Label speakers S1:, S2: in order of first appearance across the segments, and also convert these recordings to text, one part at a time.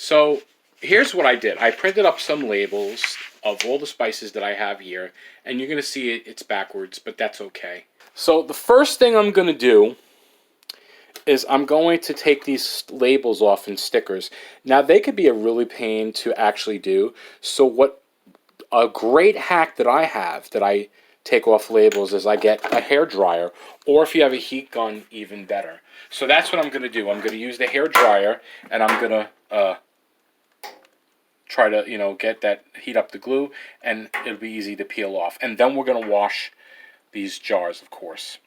S1: So here's what I did. I printed up some labels of all the spices that I have here, and you're going to see it's backwards, but that's okay. So the first thing I'm going to do is I'm going to take these labels off and stickers. Now they could be a really pain to actually do. So what a great hack that I have that I take off labels is I get a hair dryer, or if you have a heat gun, even better. So that's what I'm going to do. I'm going to use the hair dryer, and I'm going to try to get that heat up the glue, and it'll be easy to peel off. And then we're going to wash these jars, of course.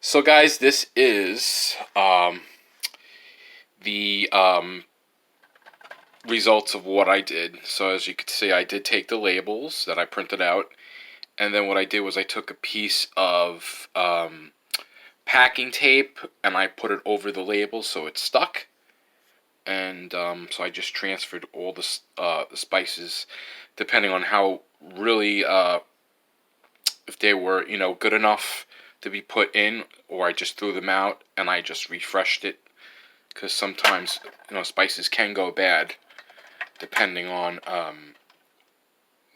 S1: So guys, this is the results of what I did. So as you can see, I did take the labels that I printed out, and then what I did was I took a piece of packing tape and I put it over the label so it stuck. And so I just transferred all the spices, depending on how really if they were good enough to be put in, or I just threw them out and I just refreshed it, because sometimes spices can go bad depending on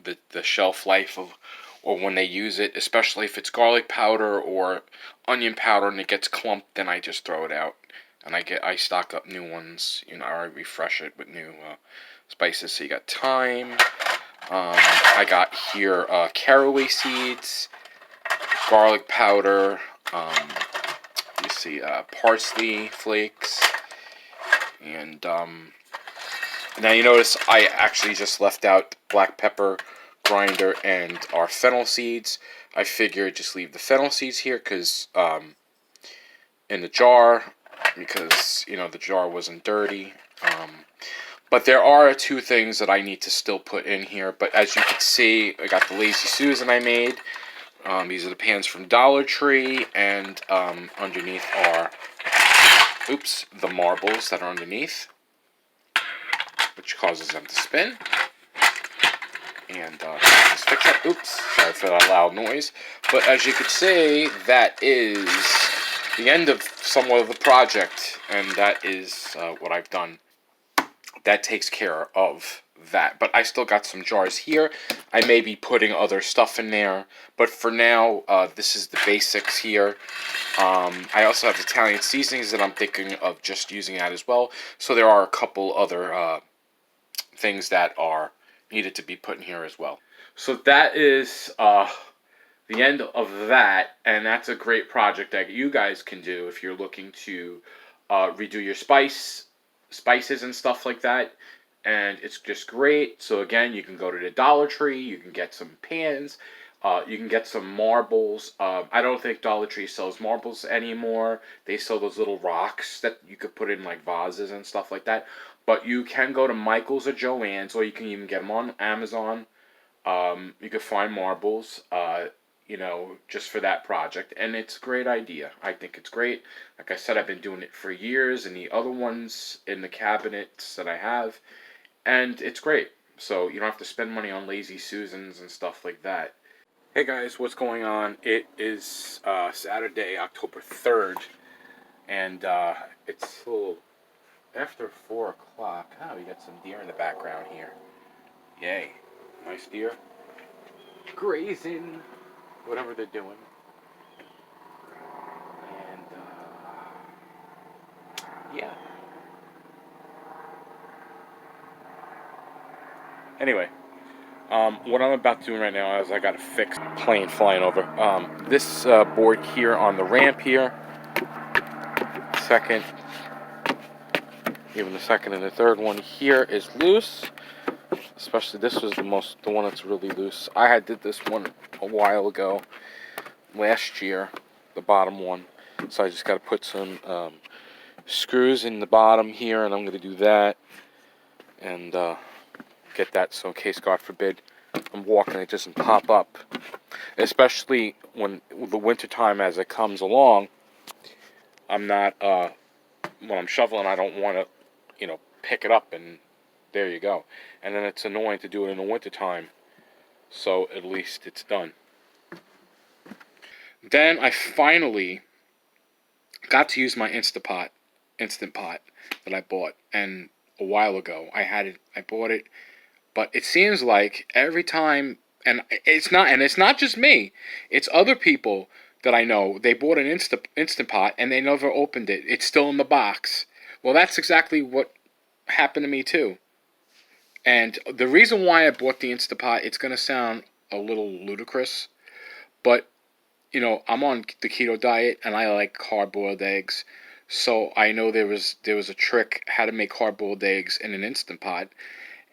S1: the shelf life of, or when they use it, especially if it's garlic powder or onion powder and it gets clumped, then I just throw it out and I stock up new ones, or I refresh it with new spices. So you got thyme, I got here caraway seeds, garlic powder, you see parsley flakes, and now you notice I actually just left out black pepper grinder and our fennel seeds. I figured just leave the fennel seeds here because in the jar, because the jar wasn't dirty. But there are two things that I need to still put in here. But as you can see, I got the Lazy Susan I made. These are the pans from Dollar Tree, and underneath are, the marbles that are underneath, which causes them to spin. And let's fix that. Sorry for that loud noise. But as you can see, that is the end of somewhat of the project, and that is what I've done. That takes care of that. But I still got some jars here. I may be putting other stuff in there, but for now, this is the basics here. I also have Italian seasonings that I'm thinking of just using that as well. So there are a couple other things that are needed to be put in here as well. So that is the end of that, and that's a great project that you guys can do if you're looking to redo your spices and stuff like that. And it's just great. So again, you can go to the Dollar Tree, you can get some pans, you can get some marbles. I don't think Dollar Tree sells marbles anymore. They sell those little rocks that you could put in like vases and stuff like that. But you can go to Michael's or Joann's, or you can even get them on Amazon. You can find marbles. just for that project. And it's a great idea. I think it's great. Like I said, I've been doing it for years, and the other ones in the cabinets that I have, and it's great. So you don't have to spend money on Lazy Susans and stuff like that. Hey guys, what's going on? It is Saturday, October 3rd, and it's a little after 4 o'clock. Oh, we got some deer in the background here. Yay. Nice deer. Grazing. Whatever they're doing. And, yeah. Anyway, what I'm about to do right now is I got a fixed plane flying over. This board here on the ramp here, second, even the second and the third one here is loose. Especially this was the one that's really loose. I did this one a while ago, last year, the bottom one. So I just got to put some screws in the bottom here, and I'm going to do that and get that so in case, God forbid, I'm walking it doesn't pop up. Especially when the winter time as it comes along, I'm not when I'm shoveling, I don't want to pick it up and there you go. And then it's annoying to do it in the wintertime. So at least it's done. Then I finally got to use my Instant Pot that I bought. And a while ago, I bought it. But it seems like every time, and it's not just me. It's other people that I know. They bought an Instant Pot and they never opened it. It's still in the box. Well, that's exactly what happened to me too. And the reason why I bought the Instant Pot, it's going to sound a little ludicrous, but, I'm on the keto diet, and I like hard-boiled eggs. So I know there was a trick how to make hard-boiled eggs in an Instant Pot,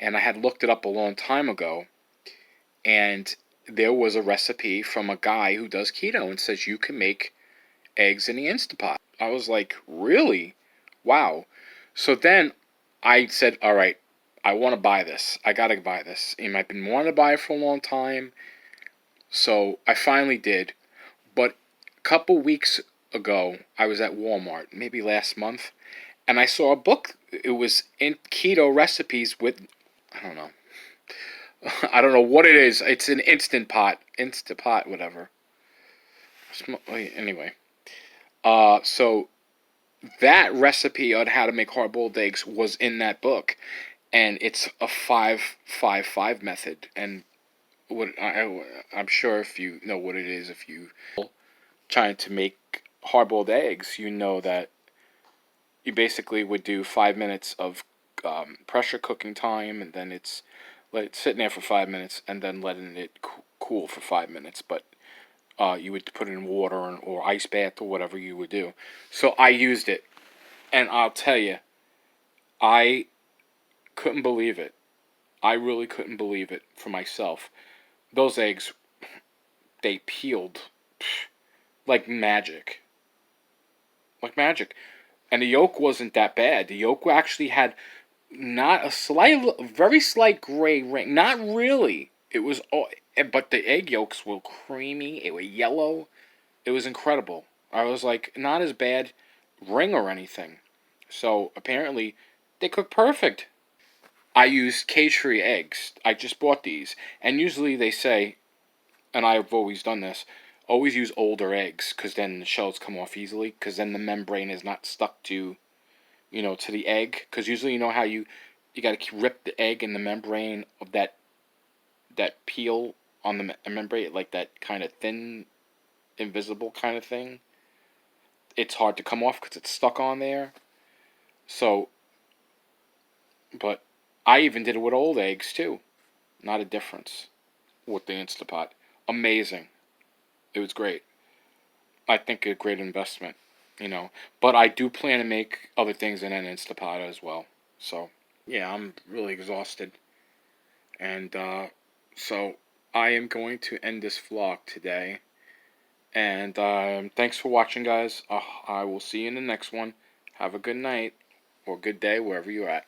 S1: and I had looked it up a long time ago, and there was a recipe from a guy who does keto and says you can make eggs in the Instant Pot. I was like, really? Wow. So then I said, all right, I want to buy this. I got to buy this. And I've been wanting to buy it for a long time. So I finally did. But a couple weeks ago, I was at Walmart, maybe last month, and I saw a book. It was in keto recipes with, I don't know. I don't know what it is. It's an Instant Pot, whatever. Anyway. So that recipe on how to make hard-boiled eggs was in that book. And it's a 5-5-5 method, and I'm sure if you know what it is, if you trying to make hard-boiled eggs, you know that you basically would do 5 minutes of pressure cooking time, and then let it sit in there for 5 minutes, and then letting it cool for 5 minutes. But you would put it in water or ice bath or whatever you would do. So I used it, and I'll tell you, I couldn't believe it. I really couldn't believe it for myself. Those eggs, they peeled like magic. Like magic. And the yolk wasn't that bad. The yolk actually had not very slight gray ring. Not really. It was, but the egg yolks were creamy. It was yellow. It was incredible. I was like, not as bad ring or anything. So apparently, they cook perfect. I used cage-free eggs. I just bought these. And usually they say, and I've always done this, always use older eggs, because then the shells come off easily, because then the membrane is not stuck to, to the egg. Because usually you know how you got to rip the egg and the membrane of that peel on the membrane, like that kind of thin, invisible kind of thing. It's hard to come off because it's stuck on there. So, but I even did it with old eggs too. Not a difference with the Instant Pot. Amazing. It was great. I think a great investment, But I do plan to make other things in an Instant Pot as well. So, yeah, I'm really exhausted. And so I am going to end this vlog today. And thanks for watching, guys. I will see you in the next one. Have a good night or good day wherever you're at.